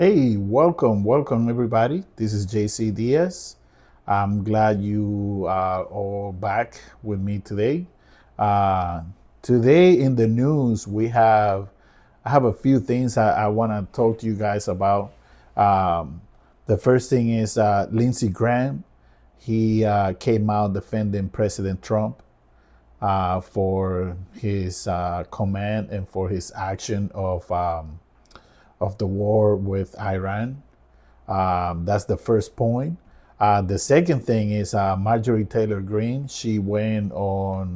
Hey, welcome everybody. This is JC Diaz. I'm glad you are all back with me today. Uh, Today in the news, I have a few things I want to talk to you guys about. Um, the first thing is Lindsey Graham. He came out defending President Trump for his command and for his action of the war with Iran. That's the first point. The second thing is Marjorie Taylor Greene. She went on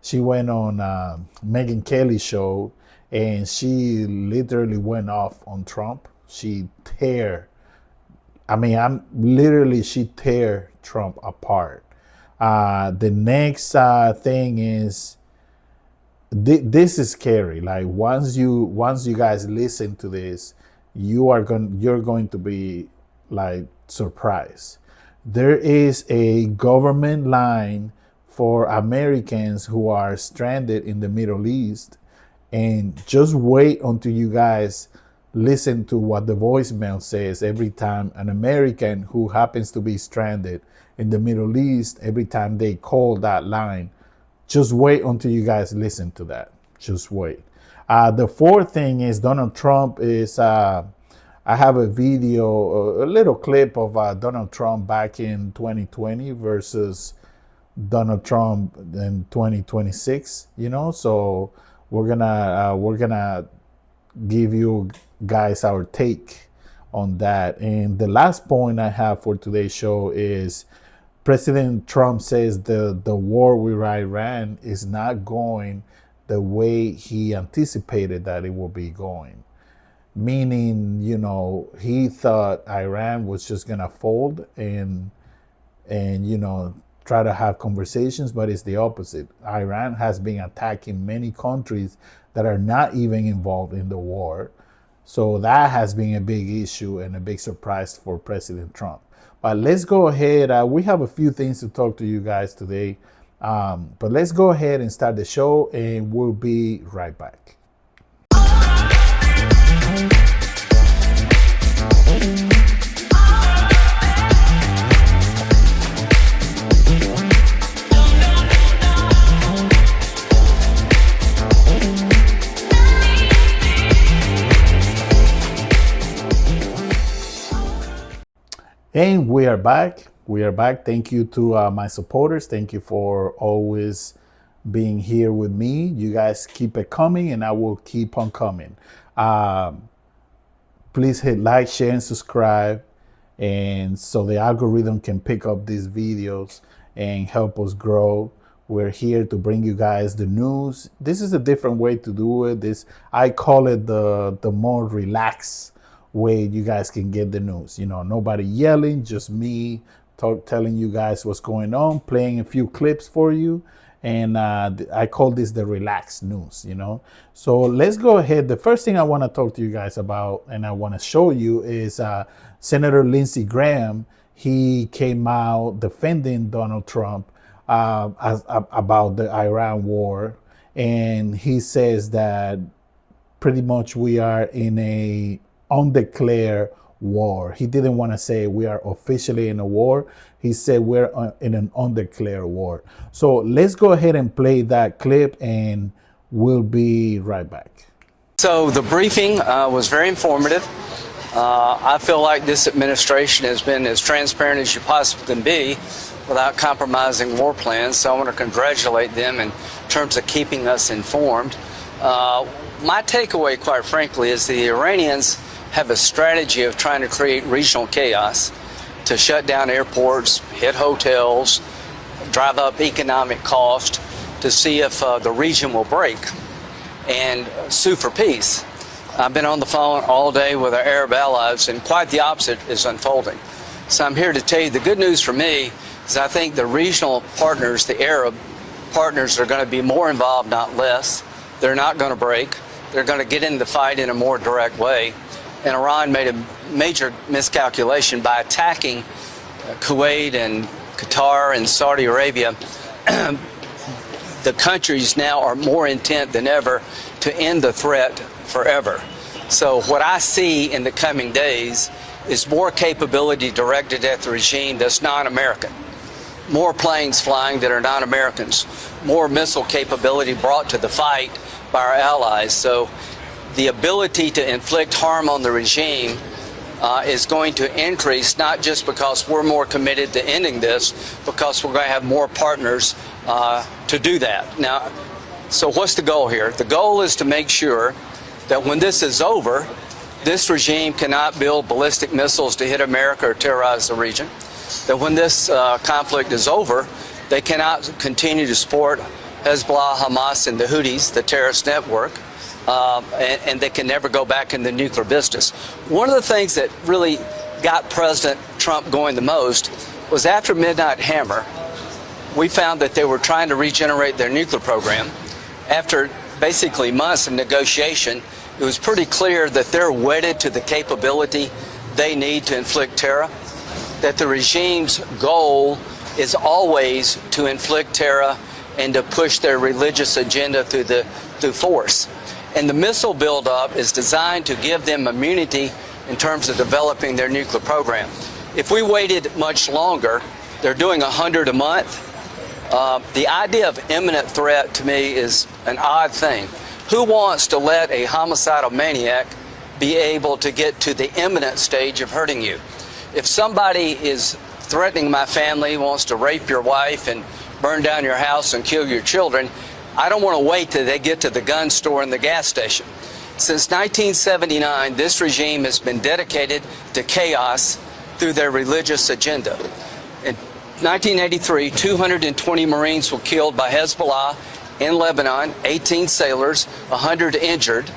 Megyn Kelly's show, and she literally went off on Trump. She tear. I mean, I'm literally she tear Trump apart. The next thing is this is scary. Like once you guys listen to this, you're going to be like surprised. There is a government line for Americans who are stranded in the Middle East, and just wait until you guys listen to what the voicemail says every time an American who happens to be stranded in the Middle East, every time they call that line. Just wait until you guys listen to that. Just wait. The fourth thing is Donald Trump is. I have a video, a little clip of Donald Trump back in 2020 versus Donald Trump in 2026. So we're gonna give you guys our take on that. And the last point I have for today's show is President Trump says the war with Iran is not going the way he anticipated that it will be going. Meaning, he thought Iran was just gonna fold and try to have conversations, but it's the opposite. Iran has been attacking many countries that are not even involved in the war. So that has been a big issue and a big surprise for President Trump. But let's go ahead. We have a few things to talk to you guys today. But let's go ahead and start the show, and we'll be right back. And we are back. We are back. Thank you to my supporters. Thank you for always being here with me. You guys keep it coming, and I will keep on coming. Please hit like, share, and subscribe, and so the algorithm can pick up these videos and help us grow. We're here to bring you guys the news. This is a different way to do it. I call it the more relaxed way you guys can get the news. Nobody yelling, just me telling you guys what's going on, playing a few clips for you. And I call this the relaxed news, So let's go ahead. The first thing I want to talk to you guys about, and I want to show you, is Senator Lindsey Graham. He came out defending Donald Trump about the Iran war. And he says that pretty much we are in a undeclared war. He didn't want to say we are officially in a war. He said we're in an undeclared war. So let's go ahead and play that clip, and we'll be right back. So the briefing was very informative. I feel like this administration has been as transparent as you possibly can be without compromising war plans. So I want to congratulate them in terms of keeping us informed. My takeaway, quite frankly, is the Iranians have a strategy of trying to create regional chaos, to shut down airports, hit hotels, drive up economic cost, to see if the region will break and sue for peace. I've been on the phone all day with our Arab allies, and quite the opposite is unfolding. So I'm here to tell you the good news for me is I think the regional partners, the Arab partners, are going to be more involved, not less. They're not going to break. They're going to get in the fight in a more direct way. And Iran made a major miscalculation by attacking Kuwait and Qatar and Saudi Arabia. The countries now are more intent than ever to end the threat forever. So what I see in the coming days is more capability directed at the regime that's non-American. More planes flying that are non-Americans. More missile capability brought to the fight by our allies. So the ability to inflict harm on the regime is going to increase, not just because we're more committed to ending this, because we're going to have more partners to do that. Now, so what's the goal here? The goal is to make sure that when this is over, this regime cannot build ballistic missiles to hit America or terrorize the region. That when this conflict is over, they cannot continue to support Hezbollah, Hamas, and the Houthis, the terrorist network, and they can never go back in the nuclear business. One of the things that really got President Trump going the most was after Midnight Hammer, we found that they were trying to regenerate their nuclear program. After basically months of negotiation, it was pretty clear that they're wedded to the capability they need to inflict terror, that the regime's goal is always to inflict terror and to push their religious agenda through force. And the missile buildup is designed to give them immunity in terms of developing their nuclear program. If we waited much longer, they're doing 100 a month. The idea of imminent threat to me is an odd thing. Who wants to let a homicidal maniac be able to get to the imminent stage of hurting you? If somebody is threatening my family, wants to rape your wife and burn down your house and kill your children, I don't want to wait till they get to the gun store and the gas station. Since 1979, this regime has been dedicated to chaos through their religious agenda. In 1983, 220 Marines were killed by Hezbollah in Lebanon, 18 sailors, 100 injured.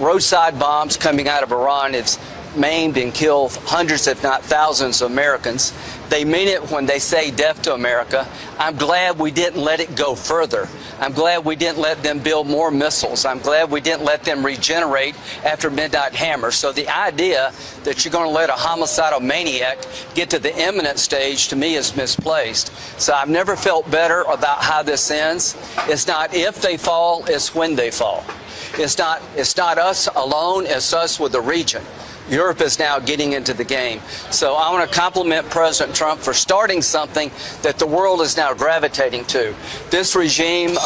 Roadside bombs coming out of Iran have maimed and killed hundreds, if not thousands, of Americans. They mean it when they say death to America. I'm glad we didn't let it go further. I'm glad we didn't let them build more missiles. I'm glad we didn't let them regenerate after Midnight Hammer. So the idea that you're going to let a homicidal maniac get to the imminent stage, to me, is misplaced. So I've never felt better about how this ends. It's not if they fall, it's when they fall. It's not us alone, it's us with the region. Europe is now getting into the game. So I want to compliment President Trump for starting something that the world is now gravitating to. This regime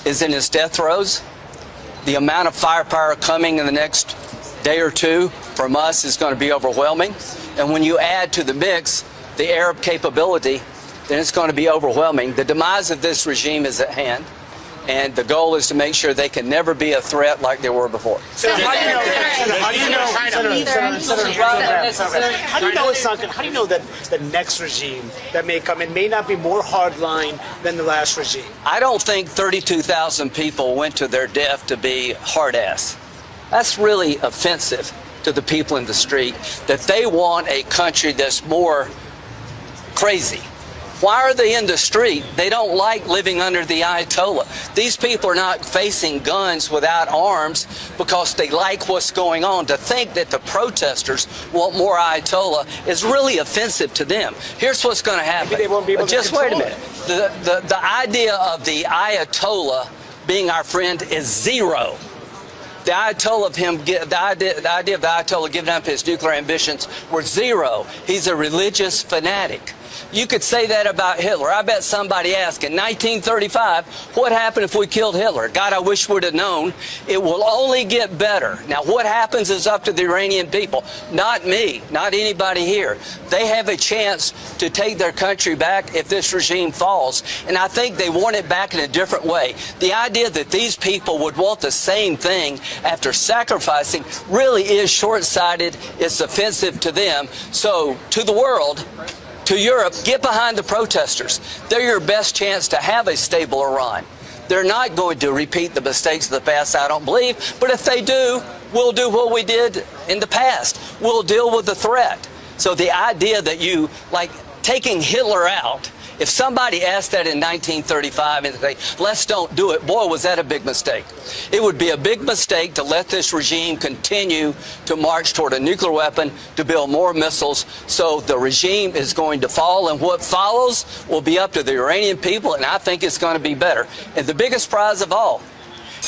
is in its death throes. The amount of firepower coming in the next day or two from us is going to be overwhelming. And when you add to the mix the Arab capability, then it's going to be overwhelming. The demise of this regime is at hand. And the goal is to make sure they can never be a threat like they were before. How do you know that the next regime that may come in may not be more hardline than the last regime? I don't think 32,000 people went to their death to be hard-ass. That's really offensive to the people in the street, that they want a country that's more crazy. Why are they in the street? They don't like living under the Ayatollah. These people are not facing guns without arms because they like what's going on. To think that the protesters want more Ayatollah is really offensive to them. Here's what's going to happen. Maybe they won't be able to Just wait a control minute. The idea of the Ayatollah being our friend is zero. The idea of the Ayatollah giving up his nuclear ambitions were zero. He's a religious fanatic. You could say that about Hitler. I bet somebody asked in 1935, what happened if we killed Hitler? God, I wish we'd have known. It will only get better. Now, what happens is up to the Iranian people, not me, not anybody here. They have a chance to take their country back if this regime falls, and I think they want it back in a different way. The idea that these people would want the same thing after sacrificing really is short-sighted. It's offensive to them. So, to the world, to Europe, get behind the protesters. They're your best chance to have a stable Iran. They're not going to repeat the mistakes of the past, I don't believe. But if they do, we'll do what we did in the past. We'll deal with the threat. So the idea that you, like taking Hitler out, if somebody asked that in 1935 and they say, let's don't do it, boy, was that a big mistake. It would be a big mistake to let this regime continue to march toward a nuclear weapon, to build more missiles. So the regime is going to fall, and what follows will be up to the Iranian people, and I think it's going to be better. And the biggest prize of all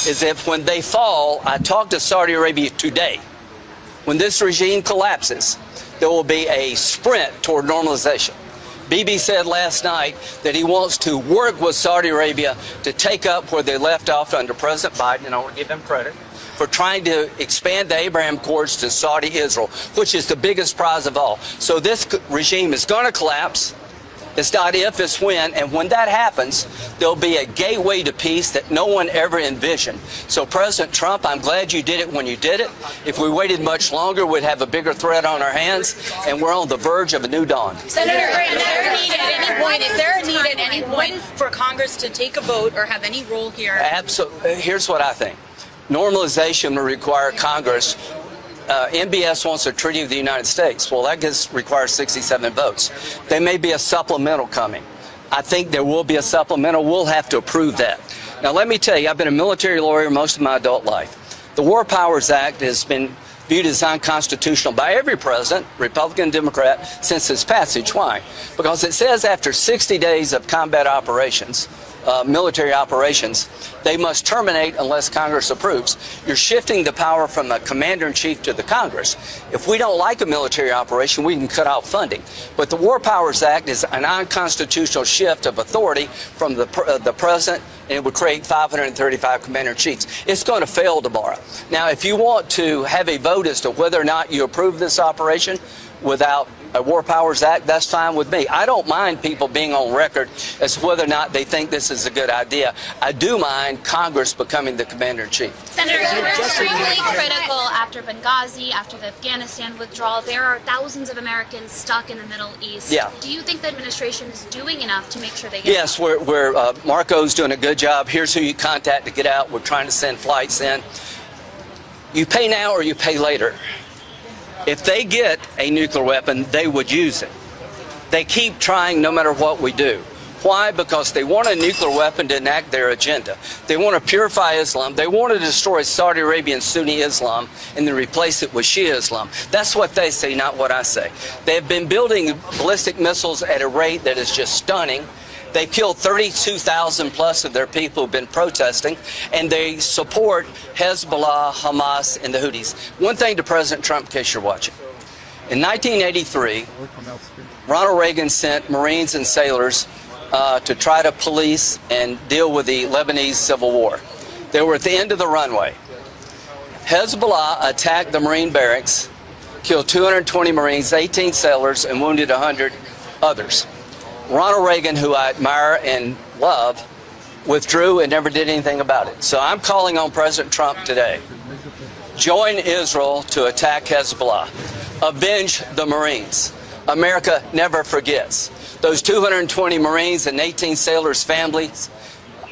is if when they fall, I talked to Saudi Arabia today, when this regime collapses, there will be a sprint toward normalization. Bibi said last night that he wants to work with Saudi Arabia to take up where they left off under President Biden, and I want to give him credit for trying to expand the Abraham Accords to Saudi Israel, which is the biggest prize of all. So this regime is going to collapse. It's not if, it's when. And when that happens, there'll be a gateway to peace that no one ever envisioned. So President Trump, I'm glad you did it when you did it. If we waited much longer, we'd have a bigger threat on our hands, and we're on the verge of a new dawn. Senator, is there a need at any point for Congress to take a vote or have any role here? Absolutely. Here's what I think. Normalization will require Congress. MBS wants a treaty with the United States. Well, that requires 67 votes. There may be a supplemental coming. I think there will be a supplemental. We'll have to approve that. Now, let me tell you, I've been a military lawyer most of my adult life. The War Powers Act has been viewed as unconstitutional by every president, Republican, Democrat, since its passage. Why? Because it says after 60 days of combat operations, military operations, they must terminate unless Congress approves. You're shifting the power from the commander-in-chief to the Congress. If we don't like a military operation, we can cut out funding. But the War Powers Act is an unconstitutional shift of authority from the president, and it would create 535 commander-in-chiefs. It's going to fail tomorrow. Now, if you want to have a vote as to whether or not you approve this operation without a War Powers Act, that's fine with me. I don't mind people being on record as to whether or not they think this is a good idea. I do mind Congress becoming the commander-in-chief. Senator, you were extremely critical after Benghazi, after the Afghanistan withdrawal. There are thousands of Americans stuck in the Middle East. Yeah. Do you think the administration is doing enough to make sure they get Yes, Marco's doing a good job. Here's who you contact to get out. We're trying to send flights in. You pay now or you pay later. If they get a nuclear weapon, they would use it. They keep trying no matter what we do. Why? Because they want a nuclear weapon to enact their agenda. They want to purify Islam. They want to destroy Saudi Arabian Sunni Islam and then replace it with Shia Islam. That's what they say, not what I say. They have been building ballistic missiles at a rate that is just stunning. They killed 32,000 plus of their people who've been protesting, and they support Hezbollah, Hamas, and the Houthis. One thing to President Trump, in case you're watching. In 1983, Ronald Reagan sent Marines and sailors to try to police and deal with the Lebanese civil war. They were at the end of the runway. Hezbollah attacked the Marine barracks, killed 220 Marines, 18 sailors, and wounded 100 others. Ronald Reagan, who I admire and love, withdrew and never did anything about it. So I'm calling on President Trump today. Join Israel to attack Hezbollah. Avenge the Marines. America never forgets. Those 220 Marines and 18 sailors' families,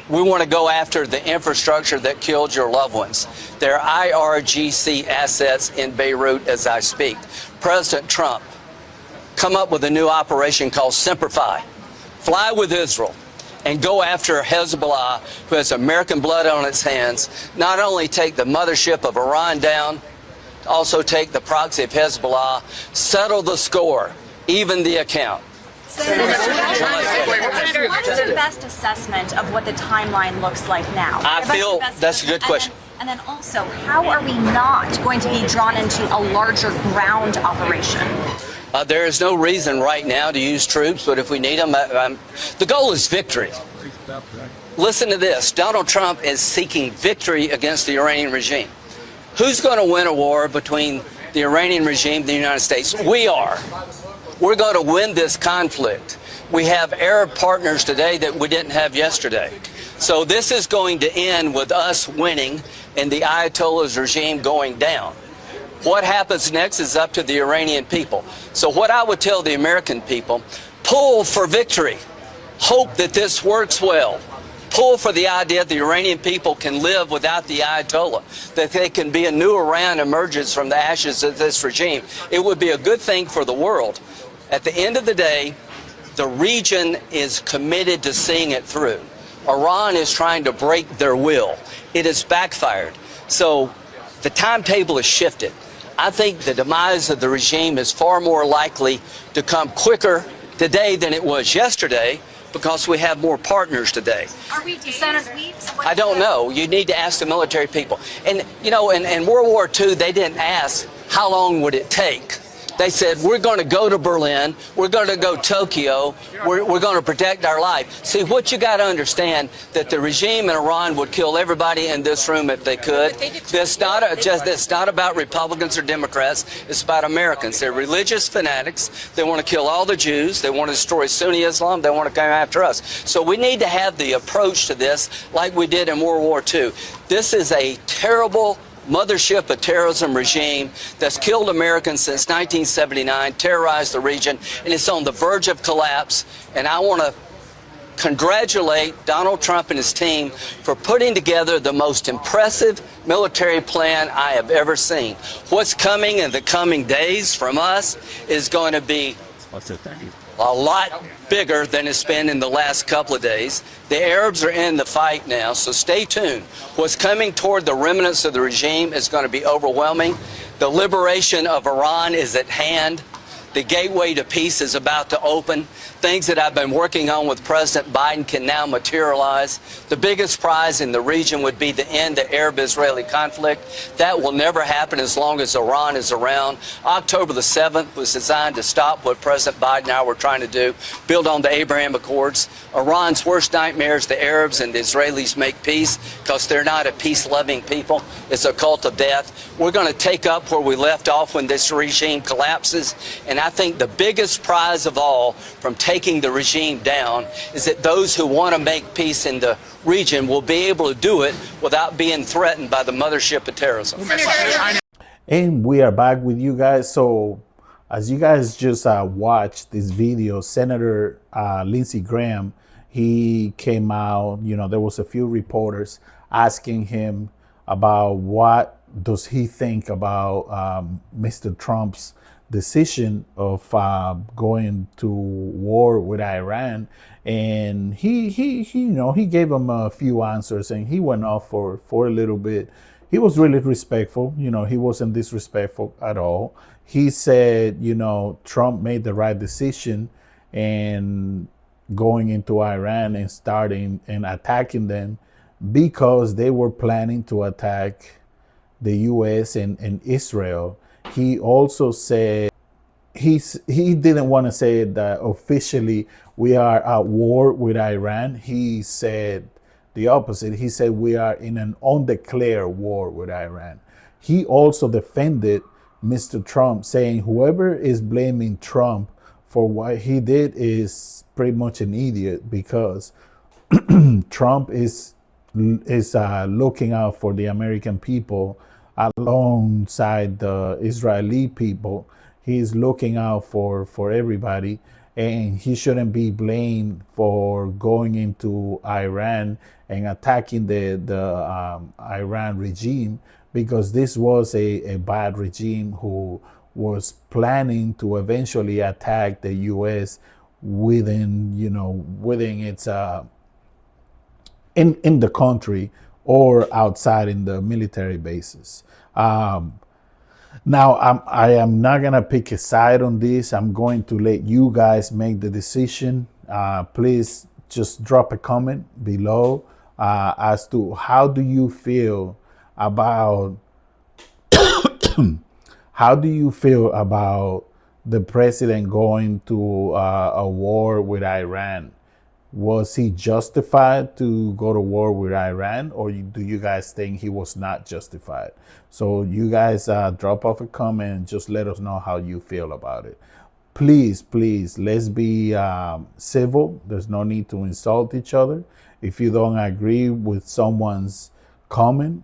we want to go after the infrastructure that killed your loved ones. There are IRGC assets in Beirut as I speak. President Trump, come up with a new operation called Simplify. Fly with Israel and go after Hezbollah, who has American blood on its hands. Not only take the mothership of Iran down, also take the proxy of Hezbollah, settle the score, even the account. Senator, what is your best assessment of what the timeline looks like now? I feel that's a good question. And then also, how are we not going to be drawn into a larger ground operation? There is no reason right now to use troops, but if we need them, the goal is victory. Listen to this. Donald Trump is seeking victory against the Iranian regime. Who's going to win a war between the Iranian regime and the United States? We are. We're going to win this conflict. We have Arab partners today that we didn't have yesterday. So this is going to end with us winning and the Ayatollah's regime going down. What happens next is up to the Iranian people. So what I would tell the American people, pull for victory. Hope that this works well. Pull for the idea that the Iranian people can live without the Ayatollah, that they can be a new Iran emerges from the ashes of this regime. It would be a good thing for the world. At the end of the day, the region is committed to seeing it through. Iran is trying to break their will. It has backfired. So the timetable has shifted. I think the demise of the regime is far more likely to come quicker today than it was yesterday, because we have more partners today. Are we Senator sweeps? I don't know. You need to ask the military people. And, you know, in World War II, they didn't ask how long would it take. They said, we're going to go to Berlin, we're going to go to Tokyo, we're going to protect our life. See, what you got to understand, that the regime in Iran would kill everybody in this room if they could. It's not about Republicans or Democrats. It's about Americans. They're religious fanatics. They want to kill all the Jews. They want to destroy Sunni Islam. They want to come after us. So we need to have the approach to this like we did in World War II. This is a terrible mothership of terrorism regime that's killed Americans since 1979, terrorized the region, and it's on the verge of collapse. And I want to congratulate Donald Trump and his team for putting together the most impressive military plan I have ever seen. What's coming in the coming days from us is going to be a lot bigger than it's been in the last couple of days. The Arabs are in the fight now, so stay tuned. What's coming toward the remnants of the regime is going to be overwhelming. The liberation of Iran is at hand. The gateway to peace is about to open. Things that I've been working on with President Biden can now materialize. The biggest prize in the region would be the end of the Arab-Israeli conflict. That will never happen as long as Iran is around. October the 7th was designed to stop what President Biden and I were trying to do, build on the Abraham Accords. Iran's worst nightmare is the Arabs and the Israelis make peace because they're not a peace-loving people. It's a cult of death. We're going to take up where we left off when this regime collapses. And I think the biggest prize of all from taking the regime down is that those who want to make peace in the region will be able to do it without being threatened by the mothership of terrorism. And we are back with you guys. So as you guys just watched this video, Senator Lindsey Graham, he came out, you know, there was a few reporters asking him about what does he think about Mr. Trump's decision of going to war with Iran. And he you know, he gave him a few answers, and he went off for a little bit. He was really respectful, you know, he wasn't disrespectful at all. He said, you know, Trump made the right decision and going into Iran and starting and attacking them because they were planning to attack the US and Israel. He also said he didn't want to say that officially we are at war with Iran. He said the opposite. He said we are in an undeclared war with Iran. He also defended Mr. Trump, saying whoever is blaming Trump for what he did is pretty much an idiot, because Trump is looking out for the American people alongside the Israeli people. He's looking out for everybody, and he shouldn't be blamed for going into Iran and attacking the Iran regime, because this was a bad regime who was planning to eventually attack the U.S. within its in the country or outside in the military bases. Now, I am not going to pick a side on this. I'm going to let you guys make the decision. Please just drop a comment below as to how do you feel about how do you feel about the president going to a war with Iran? Was he justified to go to war with Iran, or do you guys think he was not justified? So you guys drop off a comment and just let us know how you feel about it. Please, let's be civil. There's no need to insult each other. If you don't agree with someone's comment,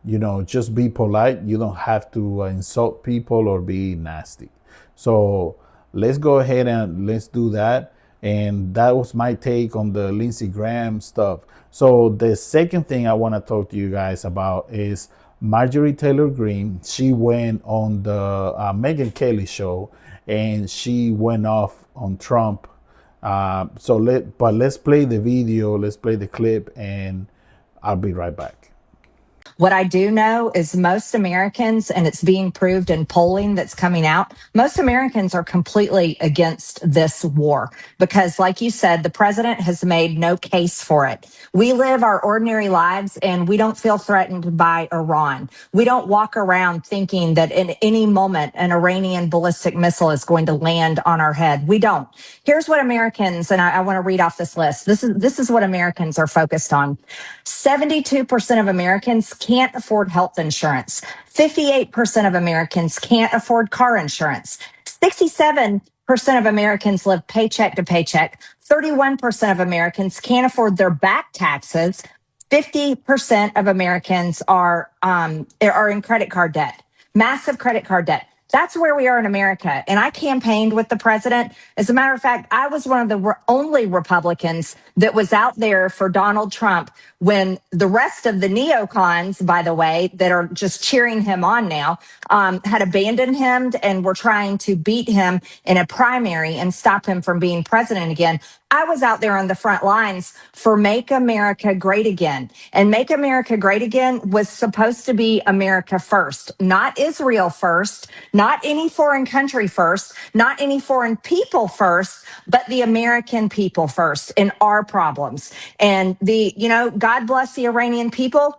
you know, just be polite. You don't have to insult people or be nasty. So let's go ahead and let's do that. And that was my take on the Lindsey Graham stuff. So the second thing I want to talk to you guys about is Marjorie Taylor Greene. She went on the Megyn Kelly show and she went off on Trump. But let's play the video, let's play the clip, and I'll be right back. What I do know is most Americans, and it's being proved in polling that's coming out, most Americans are completely against this war because, like you said, the president has made no case for it. We live our ordinary lives and we don't feel threatened by Iran. We don't walk around thinking that in any moment an Iranian ballistic missile is going to land on our head. We don't. Here's what Americans, and I want to read off this list. This is what Americans are focused on. 72% of Americans can't afford health insurance. 58% of Americans can't afford car insurance. 67% of Americans live paycheck to paycheck. 31% of Americans can't afford their back taxes. 50% of Americans are in credit card debt, massive credit card debt. That's where we are in America. And I campaigned with the president. As a matter of fact, I was one of the only Republicans that was out there for Donald Trump when the rest of the neocons, by the way, that are just cheering him on now, had abandoned him and were trying to beat him in a primary and stop him from being president again. I was out there on the front lines for Make America Great Again. And Make America Great Again was supposed to be America first, not Israel first, not any foreign country first, not any foreign people first, but the American people first and our problems. And God bless the Iranian people.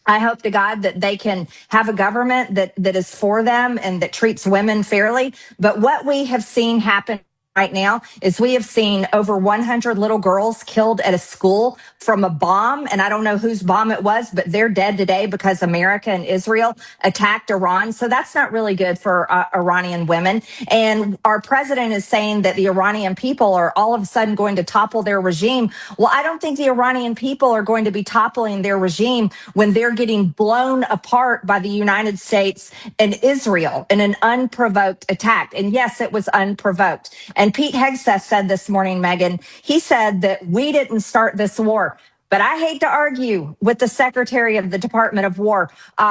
I hope to God that they can have a government that is for them and that treats women fairly. But what we have seen happen right now is we have seen over 100 little girls killed at a school from a bomb. And I don't know whose bomb it was, but they're dead today because America and Israel attacked Iran. So that's not really good for Iranian women. And our president is saying that the Iranian people are all of a sudden going to topple their regime. Well, I don't think the Iranian people are going to be toppling their regime when they're getting blown apart by the United States and Israel in an unprovoked attack. And yes, it was unprovoked. And Pete Hegseth said this morning, Megan, he said that we didn't start this war. But I hate to argue with the Secretary of the Department of War.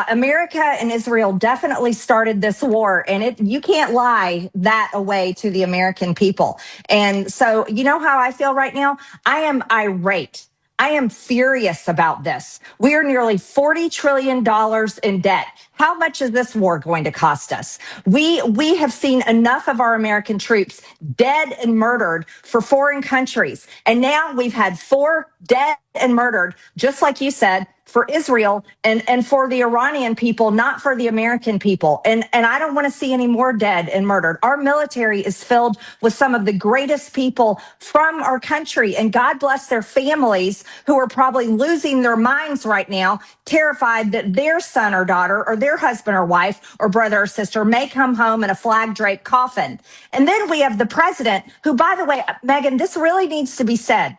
America and Israel definitely started this war, and you can't lie that away to the American people. And so, you know how I feel right now? I am irate. I am furious about this. We are nearly $40 trillion in debt. How much is this war going to cost us? We have seen enough of our American troops dead and murdered for foreign countries. And now we've had 4 dead and murdered, just like you said, for Israel and for the Iranian people, not for the American people. And I don't want to see any more dead and murdered. Our military is filled with some of the greatest people from our country. And God bless their families who are probably losing their minds right now, terrified that their son or daughter or their husband or wife or brother or sister may come home in a flag draped coffin. And then we have the president who, by the way, Megan, this really needs to be said.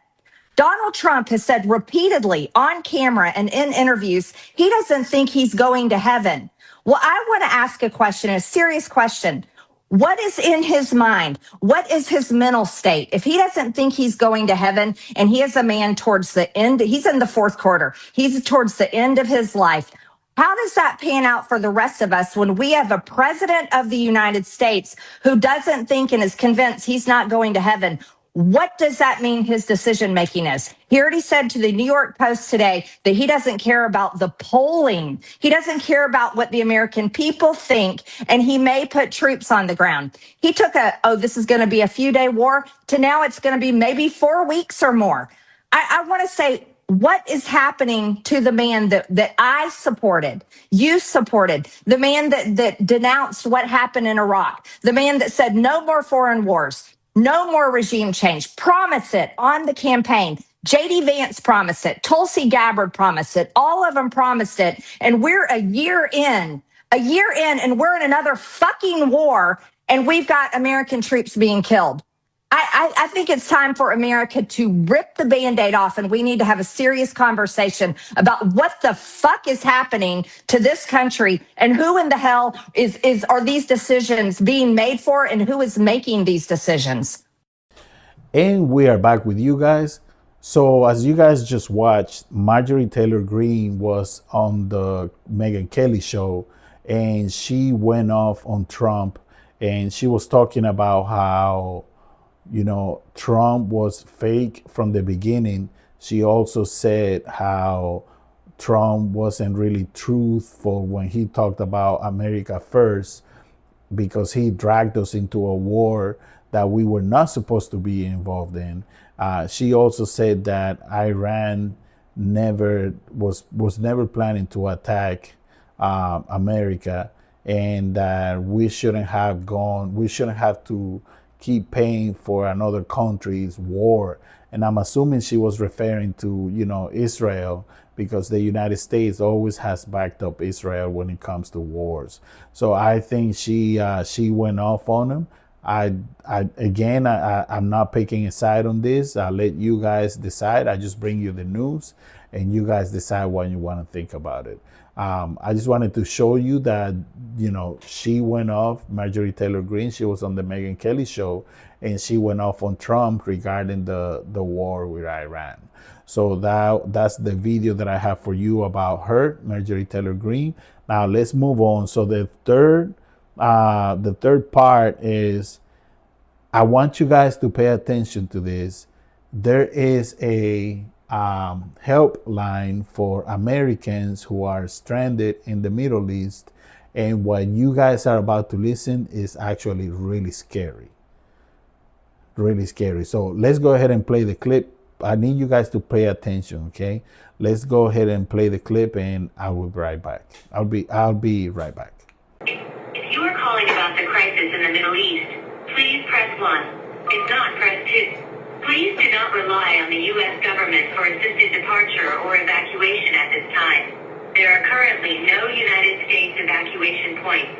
Donald Trump has said repeatedly on camera and in interviews, he doesn't think he's going to heaven. Well, I want to ask a question, a serious question. What is in his mind? What is his mental state? If he doesn't think he's going to heaven and he is a man towards the end, he's in the 4th quarter, he's towards the end of his life. How does that pan out for the rest of us when we have a president of the United States who doesn't think and is convinced he's not going to heaven? What does that mean his decision making is? He already said to the New York Post today that he doesn't care about the polling. He doesn't care about what the American people think, and he may put troops on the ground. He took this is going to be a few-day war, to now it's going to be maybe 4 weeks or more. I want to say, what is happening to the man that I supported, you supported, the man that denounced what happened in Iraq, the man that said no more foreign wars, no more regime change, promise it on the campaign. J.D. Vance promised it. Tulsi Gabbard promised it. All of them promised it. And we're a year in, and we're in another fucking war, and we've got American troops being killed. I think it's time for America to rip the Band-Aid off, and we need to have a serious conversation about what the fuck is happening to this country and who in the hell are these decisions being made for and who is making these decisions. And we are back with you guys. So as you guys just watched, Marjorie Taylor Greene was on the Megyn Kelly show, and she went off on Trump, and she was talking about how Trump was fake from the beginning. She also said how Trump wasn't really truthful when he talked about America first, because he dragged us into a war that we were not supposed to be involved in. She also said that Iran never was never planning to attack America, and that we shouldn't have to keep paying for another country's war. And I'm assuming she was referring to, Israel, because the United States always has backed up Israel when it comes to wars. So I think she went off on him. I'm not picking a side on this. I'll let you guys decide. I just bring you the news, and you guys decide what you want to think about it. I just wanted to show you that, she went off, Marjorie Taylor Greene. She was on the Megyn Kelly show, and she went off on Trump regarding the war with Iran. So that's the video that I have for you about her, Marjorie Taylor Greene. Now let's move on. So the third part is, I want you guys to pay attention to this. There is a helpline for Americans who are stranded in the Middle East, and what you guys are about to listen is actually really scary. Really scary. So let's go ahead and play the clip. I need you guys to pay attention, okay? Let's go ahead and play the clip, and I will be right back. I'll be right back. If you are calling about the crisis in the Middle East, please press 1. If not, press 2. Please do not rely on the U.S. government for assisted departure or evacuation at this time. There are currently no United States evacuation points.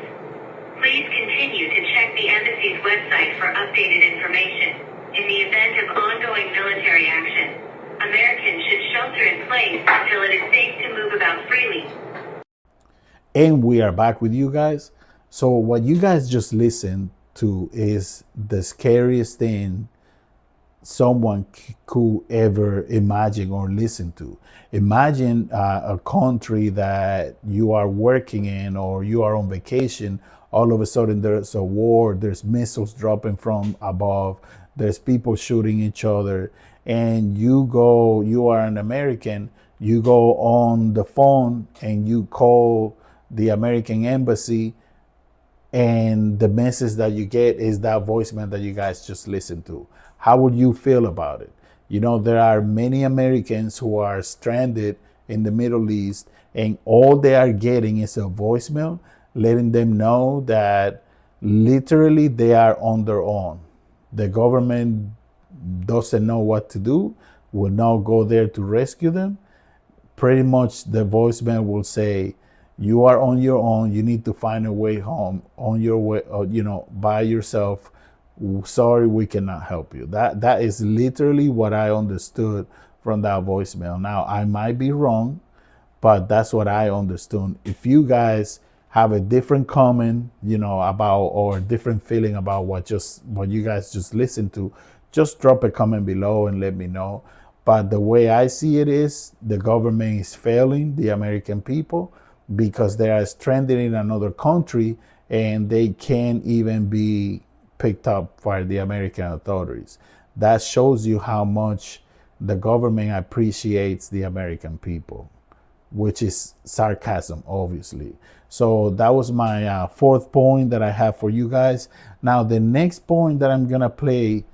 Please continue to check the embassy's website for updated information. In the event of ongoing military action, Americans should shelter in place until it is safe to move about freely. And we are back with you guys. So what you guys just listened to is the scariest thing someone could ever imagine or listen to. Imagine a country that you are working in, or you are on vacation. All of a sudden there's a war, there's missiles dropping from above, there's people shooting each other, and you are an American, you go on the phone and you call the American embassy, and the message that you get is that voicemail that you guys just listened to. How would you feel about it? There are many Americans who are stranded in the Middle East, and all they are getting is a voicemail letting them know that literally they are on their own. The government doesn't know what to do, will not go there to rescue them. Pretty much the voicemail will say, you are on your own. You need to find a way home on your way, by yourself. Sorry, we cannot help you. That is literally what I understood from that voicemail. Now, I might be wrong, but that's what I understood. If you guys have a different comment, about, or a different feeling about what you guys just listened to, just drop a comment below and let me know. But the way I see it is, the government is failing the American people, because they are stranded in another country and they can't even be picked up by the American authorities. That shows you how much the government appreciates the American people, which is sarcasm, obviously. So that was my fourth point that I have for you guys. Now, the next point that I'm gonna play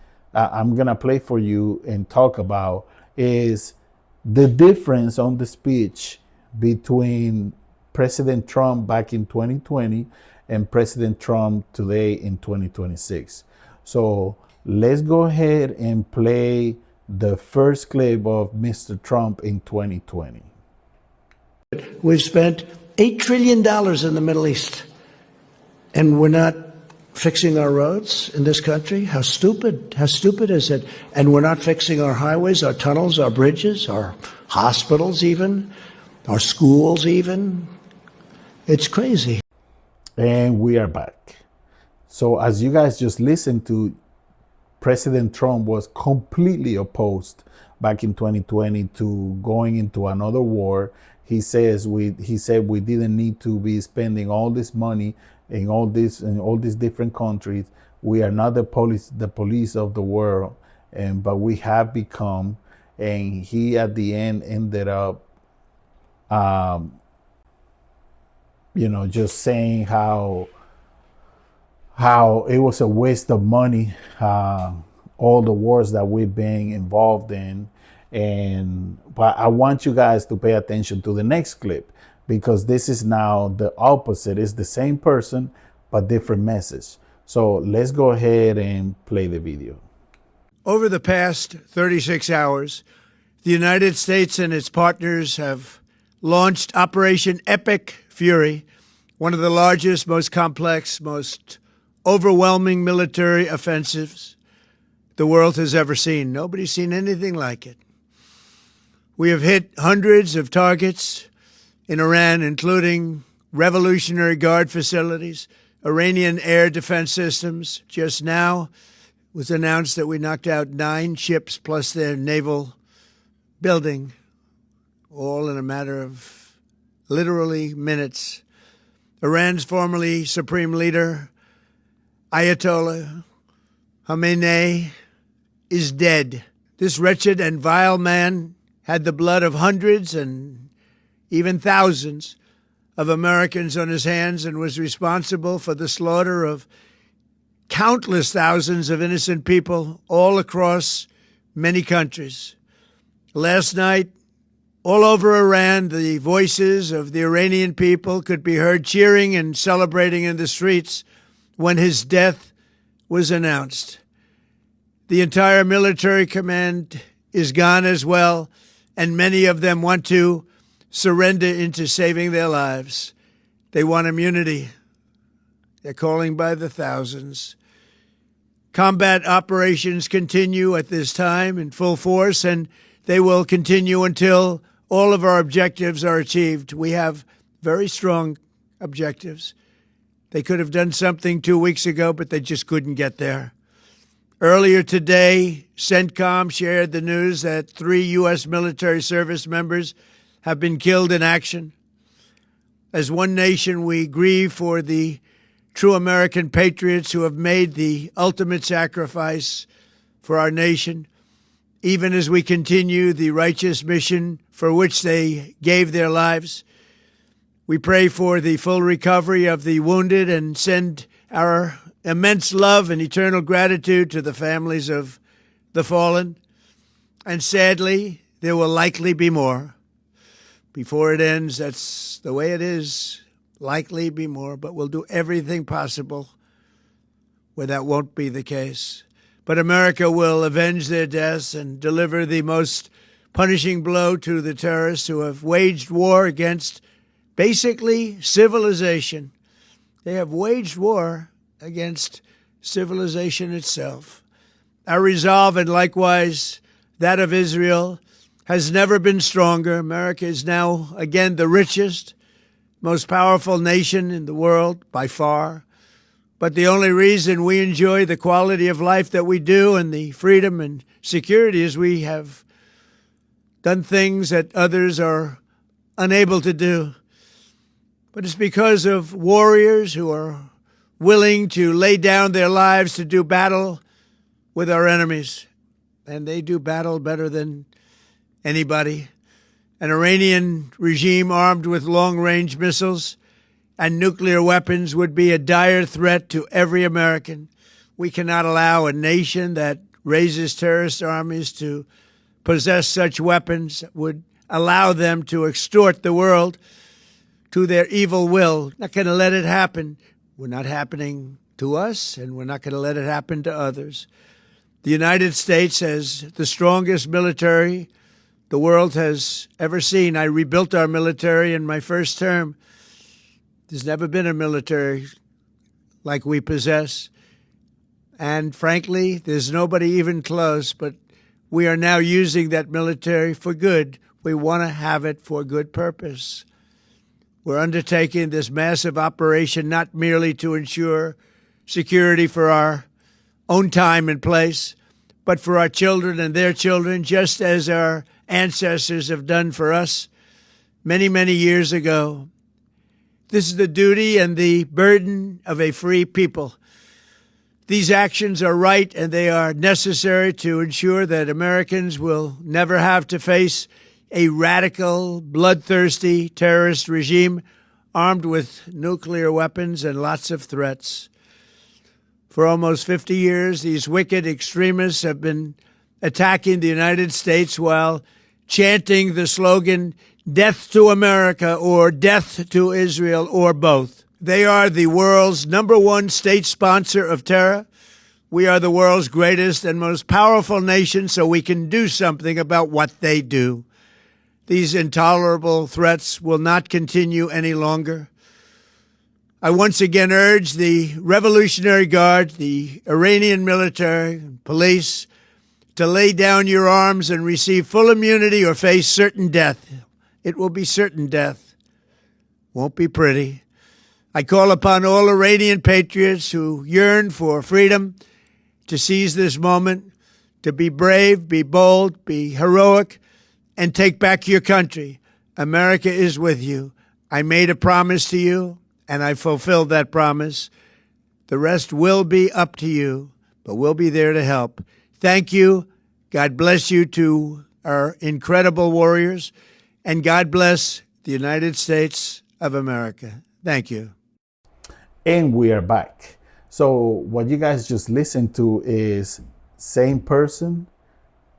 for you and talk about is the difference on the speech between President Trump back in 2020 and President Trump today in 2026. So let's go ahead and play the first clip of Mr. Trump in 2020. We've spent $8 trillion in the Middle East, and we're not fixing our roads in this country. How stupid is it? And we're not fixing our highways, our tunnels, our bridges, our hospitals even, our schools even. It's crazy. And we are back. So as you guys just listened to, President Trump was completely opposed back in 2020 to going into another war. He said we didn't need to be spending all this money in all these different countries. We are not the police of the world, but we have become. And he at the end ended up just saying how it was a waste of money, all the wars that we've been involved in. But I want you guys to pay attention to the next clip, because this is now the opposite. It's the same person, but different message. So let's go ahead and play the video. Over the past 36 hours, the United States and its partners have launched Operation Epic Fury, one of the largest, most complex, most overwhelming military offensives the world has ever seen. Nobody's seen anything like it. We have hit hundreds of targets in Iran, including Revolutionary Guard facilities, Iranian air defense systems. Just now it was announced that we knocked out 9 ships plus their naval building, all in a matter of literally minutes. Iran's formerly supreme leader, Ayatollah Khamenei, is dead. This wretched and vile man had the blood of hundreds and even thousands of Americans on his hands and was responsible for the slaughter of countless thousands of innocent people all across many countries. Last night, all over Iran, the voices of the Iranian people could be heard cheering and celebrating in the streets when his death was announced. The entire military command is gone as well, and many of them want to surrender into saving their lives. They want immunity. They're calling by the thousands. Combat operations continue at this time in full force, and they will continue until all of our objectives are achieved. We have very strong objectives. They could have done something 2 weeks ago, but they just couldn't get there. Earlier today, CENTCOM shared the news that 3 U.S. military service members have been killed in action. As one nation, we grieve for the true American patriots who have made the ultimate sacrifice for our nation, even as we continue the righteous mission for which they gave their lives. We pray for the full recovery of the wounded and send our immense love and eternal gratitude to the families of the fallen. And sadly, there will likely be more. Before it ends, that's the way it is. Likely be more, but we'll do everything possible where that won't be the case. But America will avenge their deaths and deliver the most punishing blow to the terrorists who have waged war against basically civilization. They have waged war against civilization itself. Our resolve, and likewise that of Israel, has never been stronger. America is now again the richest, most powerful nation in the world by far. But the only reason we enjoy the quality of life that we do and the freedom and security is we have done things that others are unable to do. But it's because of warriors who are willing to lay down their lives to do battle with our enemies. And they do battle better than anybody. An Iranian regime armed with long-range missiles and nuclear weapons would be a dire threat to every American. We cannot allow a nation that raises terrorist armies to possess such weapons that would allow them to extort the world to their evil will. Not going to let it happen. We're not happening to us, and we're not going to let it happen to others. The United States has the strongest military the world has ever seen. I rebuilt our military in my first term. There's never been a military like we possess. And frankly, there's nobody even close, but we are now using that military for good. We want to have it for good purpose. We're undertaking this massive operation not merely to ensure security for our own time and place, but for our children and their children, just as our ancestors have done for us many, many years ago. This is the duty and the burden of a free people. These actions are right and they are necessary to ensure that Americans will never have to face a radical, bloodthirsty terrorist regime armed with nuclear weapons and lots of threats. For almost 50 years, these wicked extremists have been attacking the United States while chanting the slogan, "Death to America," or "Death to Israel," or both. They are the world's #1 state sponsor of terror. We are the world's greatest and most powerful nation, so we can do something about what they do. These intolerable threats will not continue any longer. I once again urge the Revolutionary Guard, the Iranian military, and police to lay down your arms and receive full immunity or face certain death. It will be certain death. Won't be pretty. I call upon all Iranian patriots who yearn for freedom to seize this moment, to be brave, be bold, be heroic, and take back your country. America is with you. I made a promise to you, and I fulfilled that promise. The rest will be up to you, but we'll be there to help. Thank you. God bless you to our incredible warriors, and God bless the United States of America. Thank you. And we are back. So what you guys just listened to is same person,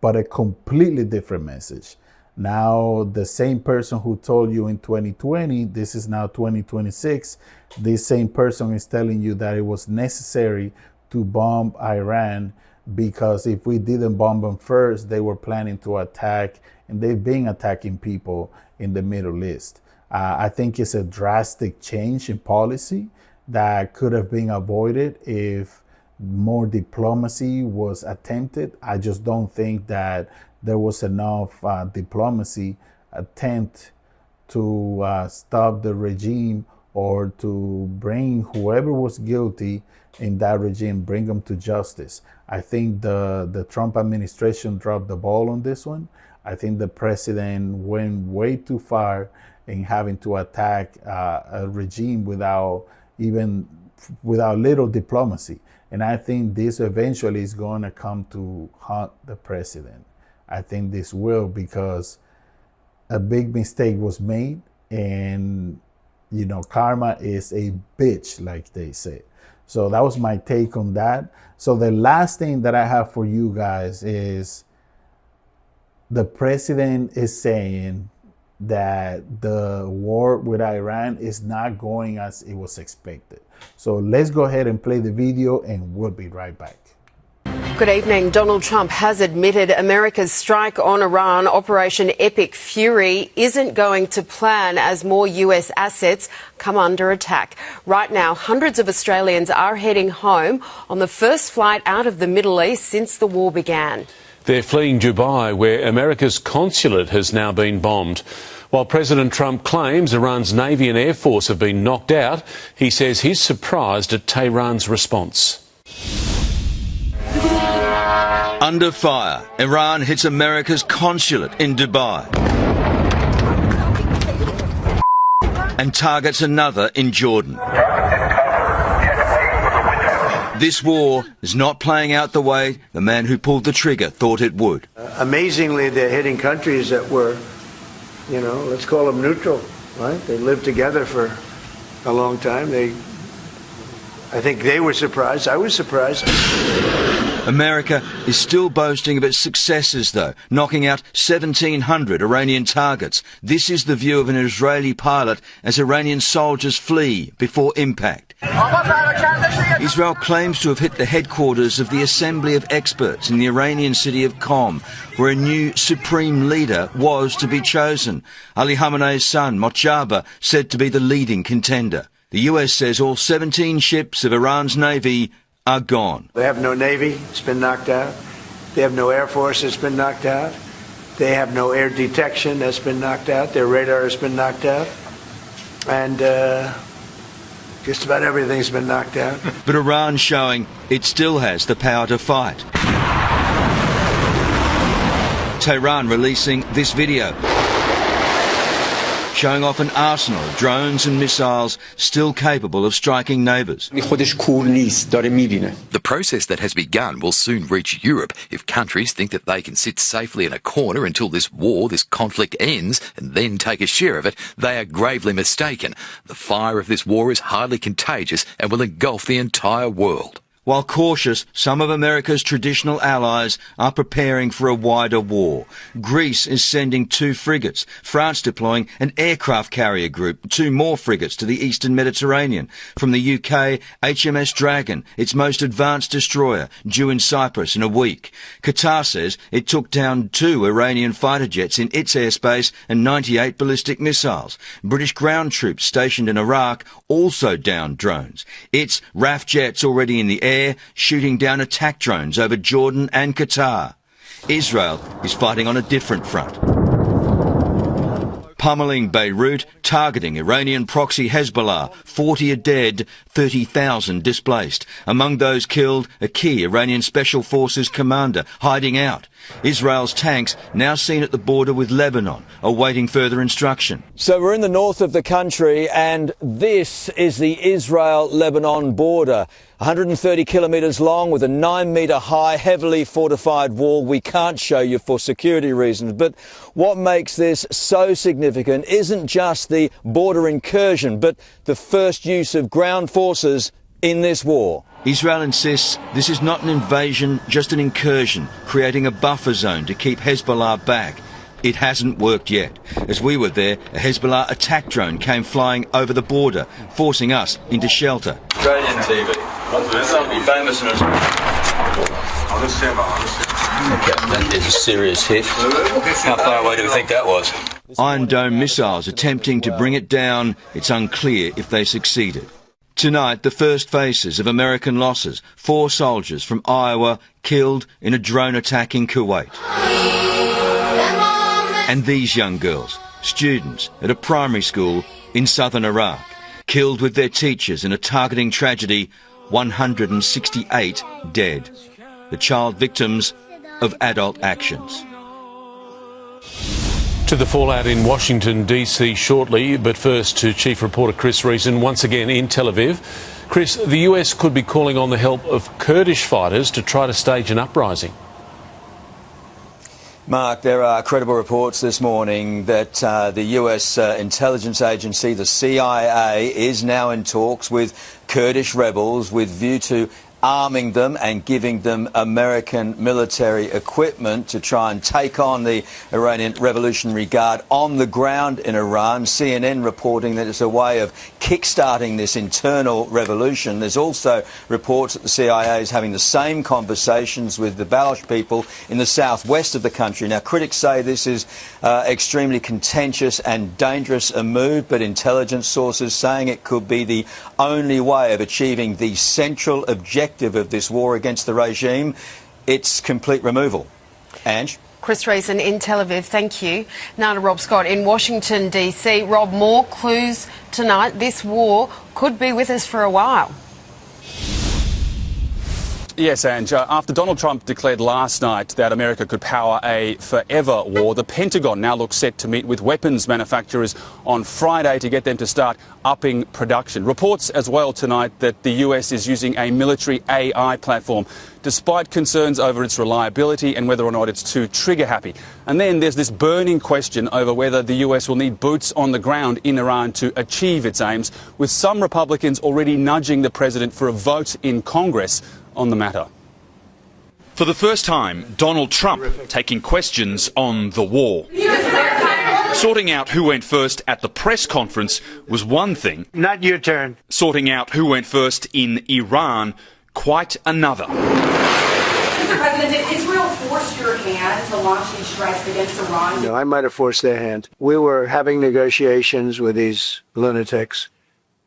but a completely different message. Now, the same person who told you in 2020, this is now 2026, this same person is telling you that it was necessary to bomb Iran because if we didn't bomb them first, they were planning to attack, and they've been attacking people in the Middle East. I think it's a drastic change in policy that could have been avoided if more diplomacy was attempted. I just don't think that there was enough diplomacy attempt to stop the regime or to bring whoever was guilty in that regime, bring them to justice. I think the Trump administration dropped the ball on this one. I think the president went way too far in having to attack a regime without little diplomacy. And I think this eventually is going to come to haunt the president. I think this will, because a big mistake was made, and karma is a bitch, like they say. So that was my take on that. So the last thing that I have for you guys is the president is saying that the war with Iran is not going as it was expected. So let's go ahead and play the video, and we'll be right back. Good evening. Donald Trump has admitted America's strike on Iran, Operation Epic Fury, isn't going to plan as more US assets come under attack. Right now, hundreds of Australians are heading home on the first flight out of the Middle East since the war began. They're fleeing Dubai, where America's consulate has now been bombed. While President Trump claims Iran's Navy and Air Force have been knocked out, he says he's surprised at Tehran's response. Under fire, Iran hits America's consulate in Dubai and targets another in Jordan. This war is not playing out the way the man who pulled the trigger thought it would. Amazingly, they're hitting countries that were, let's call them neutral, right? They lived together for a long time. I think they were surprised. I was surprised. America is still boasting of its successes, though, knocking out 1,700 Iranian targets. This is the view of an Israeli pilot as Iranian soldiers flee before impact. Israel claims to have hit the headquarters of the Assembly of Experts in the Iranian city of Qom, where a new supreme leader was to be chosen. Ali Khamenei's son, Mojtaba, said to be the leading contender. The US says all 17 ships of Iran's navy are gone. They have no navy, it's been knocked out. They have no air force, it's been knocked out. They have no air detection, that's been knocked out. Their radar has been knocked out. And just about everything's been knocked out. But Iran's showing it still has the power to fight. Tehran releasing this video, showing off an arsenal of drones and missiles still capable of striking neighbours. The process that has begun will soon reach Europe if countries think that they can sit safely in a corner until this conflict ends and then take a share of it. They are gravely mistaken. The fire of this war is highly contagious and will engulf the entire world. While cautious, some of America's traditional allies are preparing for a wider war. Greece is sending 2 frigates, France deploying an aircraft carrier group, 2 more frigates to the eastern Mediterranean. From the UK, HMS Dragon, its most advanced destroyer, due in Cyprus in a week. Qatar says it took down 2 Iranian fighter jets in its airspace and 98 ballistic missiles. British ground troops stationed in Iraq also downed drones. Its RAF jets already in the air, shooting down attack drones over Jordan and Qatar. Israel is fighting on a different front. Pummelling Beirut, targeting Iranian proxy Hezbollah, 40 are dead, 30,000 displaced. Among those killed, a key Iranian Special Forces commander hiding out. Israel's tanks now seen at the border with Lebanon, awaiting further instruction. So we're in the north of the country, and this is the Israel-Lebanon border. 130 kilometres long with a 9-metre high, heavily fortified wall. We can't show you for security reasons. But what makes this so significant isn't just the border incursion, but the first use of ground forces in this war. Israel insists this is not an invasion, just an incursion, creating a buffer zone to keep Hezbollah back. It hasn't worked yet. As we were there, a Hezbollah attack drone came flying over the border, forcing us into shelter. Australian TV. Famous in Australia. That is a serious hit. How far away do we think that was? Iron Dome missiles attempting to bring it down. It's unclear if they succeeded. Tonight, the first faces of American losses. 4 soldiers from Iowa killed in a drone attack in Kuwait. And these young girls, students at a primary school in southern Iraq, killed with their teachers in a targeting tragedy, 168 dead. The child victims of adult actions. To the fallout in Washington, D.C. shortly, but first to Chief Reporter Chris Reason, once again in Tel Aviv. Chris, the US could be calling on the help of Kurdish fighters to try to stage an uprising. Mark, there are credible reports this morning that the US intelligence agency, the CIA, is now in talks with Kurdish rebels with view to arming them and giving them American military equipment to try and take on the Iranian Revolutionary Guard on the ground in Iran. CNN reporting that it's a way of kick-starting this internal revolution. There's also reports that the CIA is having the same conversations with the Baloch people in the southwest of the country. Now, critics say this is extremely contentious and dangerous a move, but intelligence sources saying it could be the only way of achieving the central objective of this war against the regime, its complete removal. Ange? Chris Reason in Tel Aviv, thank you. Now to Rob Scott in Washington, D.C. Rob, more clues tonight. This war could be with us for a while. Yes, Ange. After Donald Trump declared last night that America could power a forever war, the Pentagon now looks set to meet with weapons manufacturers on Friday to get them to start upping production. Reports as well tonight that the US is using a military AI platform, despite concerns over its reliability and whether or not it's too trigger-happy. And then there's this burning question over whether the US will need boots on the ground in Iran to achieve its aims, with some Republicans already nudging the president for a vote in Congress on the matter. For the first time, Donald Trump taking questions on the war. Sorting out who went first at the press conference was one thing. Not your turn. Sorting out who went first in Iran, quite another. Mr. President, did Israel force your hand to launch these strikes against Iran? No, I might have forced their hand. We were having negotiations with these lunatics,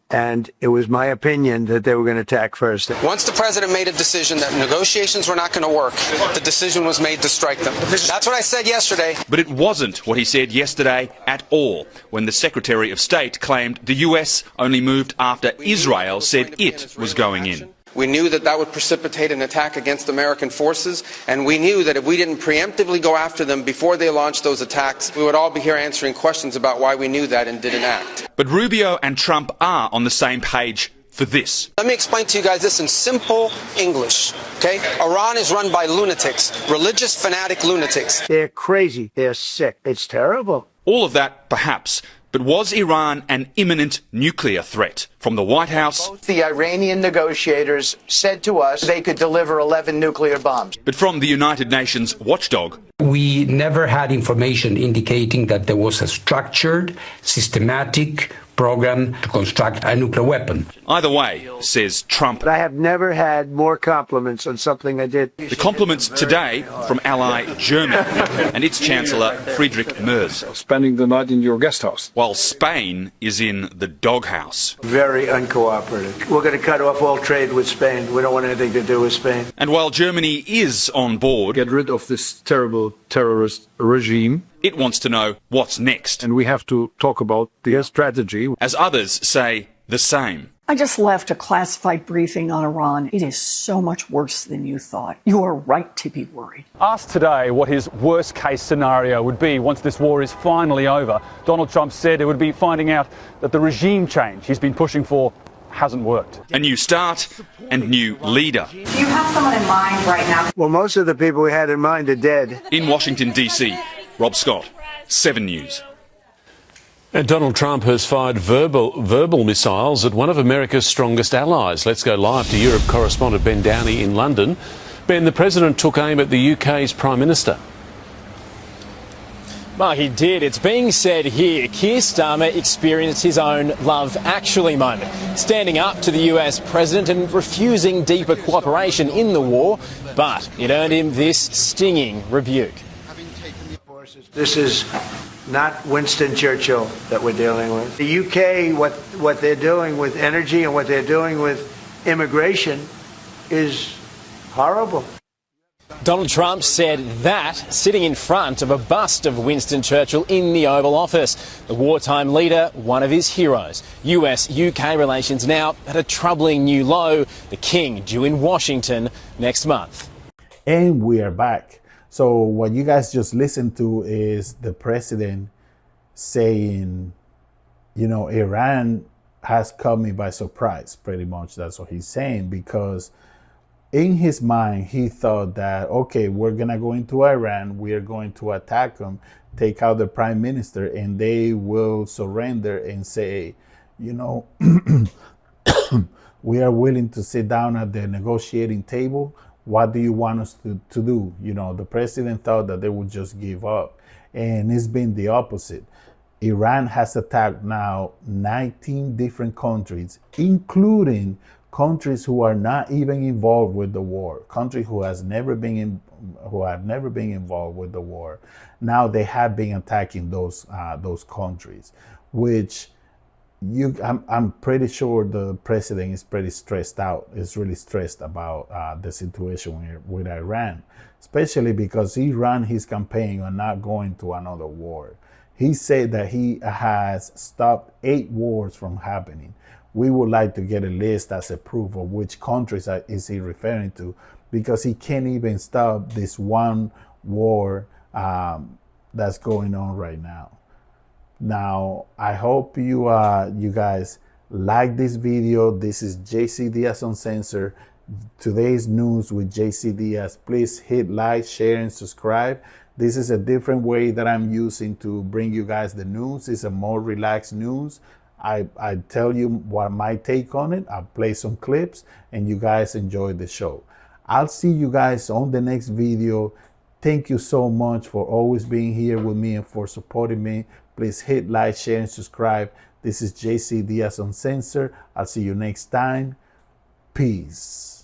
and it was my opinion that they were going to attack first. Once the president made a decision that negotiations were not going to work, the decision was made to strike them. That's what I said yesterday. But it wasn't what he said yesterday at all, when the Secretary of State claimed the US only moved after Israel said it was going in. We knew that that would precipitate an attack against American forces, and we knew that if we didn't preemptively go after them before they launched those attacks, we would all be here answering questions about why we knew that and didn't act. But Rubio and Trump are on the same page for this. Let me explain to you guys this in simple English, okay? Iran is run by lunatics, religious fanatic lunatics. They're crazy. They're sick. It's terrible. All of that, perhaps. But was Iran an imminent nuclear threat? From the White House, the Iranian negotiators said to us they could deliver 11 nuclear bombs. But from the United Nations watchdog, we never had information indicating that there was a structured, systematic program to construct a nuclear weapon. Either way, says Trump. But I have never had more compliments on something I did. The compliments today from ally Germany and its Chancellor Friedrich Merz. Spending the night in your guest house. While Spain is in the doghouse. Very uncooperative. We're going to cut off all trade with Spain. We don't want anything to do with Spain. And while Germany is on board, get rid of this terrible terrorist regime. It wants to know what's next. And we have to talk about their strategy. As others say the same. I just left a classified briefing on Iran. It is so much worse than you thought. You are right to be worried. Asked today what his worst case scenario would be once this war is finally over, Donald Trump said it would be finding out that the regime change he's been pushing for hasn't worked. A new start and new leader. Do you have someone in mind right now? Well, most of the people we had in mind are dead. In Washington, D.C., Rob Scott, 7 News. And Donald Trump has fired verbal missiles at one of America's strongest allies. Let's go live to Europe correspondent Ben Downey in London. Ben, the President took aim at the UK's Prime Minister. Well, he did. It's being said here, Keir Starmer experienced his own Love Actually moment, standing up to the US president and refusing deeper cooperation in the war, but it earned him this stinging rebuke. This is not Winston Churchill that we're dealing with. The UK, what they're doing with energy and what they're doing with immigration is horrible. Donald Trump said that sitting in front of a bust of Winston Churchill in the Oval Office. The wartime leader, one of his heroes. US-UK relations now at a troubling new low. The King due in Washington next month. And we are back. So what you guys just listened to is the president saying, you know, Iran has caught me by surprise. Pretty much that's what he's saying, because in his mind, he thought that, okay, we're going to go into Iran, we are going to attack them, take out the prime minister, and they will surrender and say, you know, we are willing to sit down at the negotiating table. What do you want us to do? You know, the president thought that they would just give up. And it's been the opposite. Iran has attacked now 19 different countries, including countries who are not even involved with the war, countries who have never been involved with the war. Now they have been attacking those countries, which I'm pretty sure the president is pretty stressed out. Is really stressed about the situation with Iran, especially because he ran his campaign on not going to another war. He said that he has stopped 8 wars from happening. We would like to get a list as a proof of which countries is he referring to, because he can't even stop this one war that's going on right now. Now, I hope you guys like this video. This is JC Diaz Uncensored. Today's news with JC Diaz. Please hit like, share, and subscribe. This is a different way that I'm using to bring you guys the news. It's a more relaxed news. I tell you what my take on it. I play some clips and you guys enjoy the show. I'll see you guys on the next video. Thank you so much for always being here with me and for supporting me. Please hit like, share, and subscribe. This is JC Diaz Uncensored. I'll see you next time. Peace.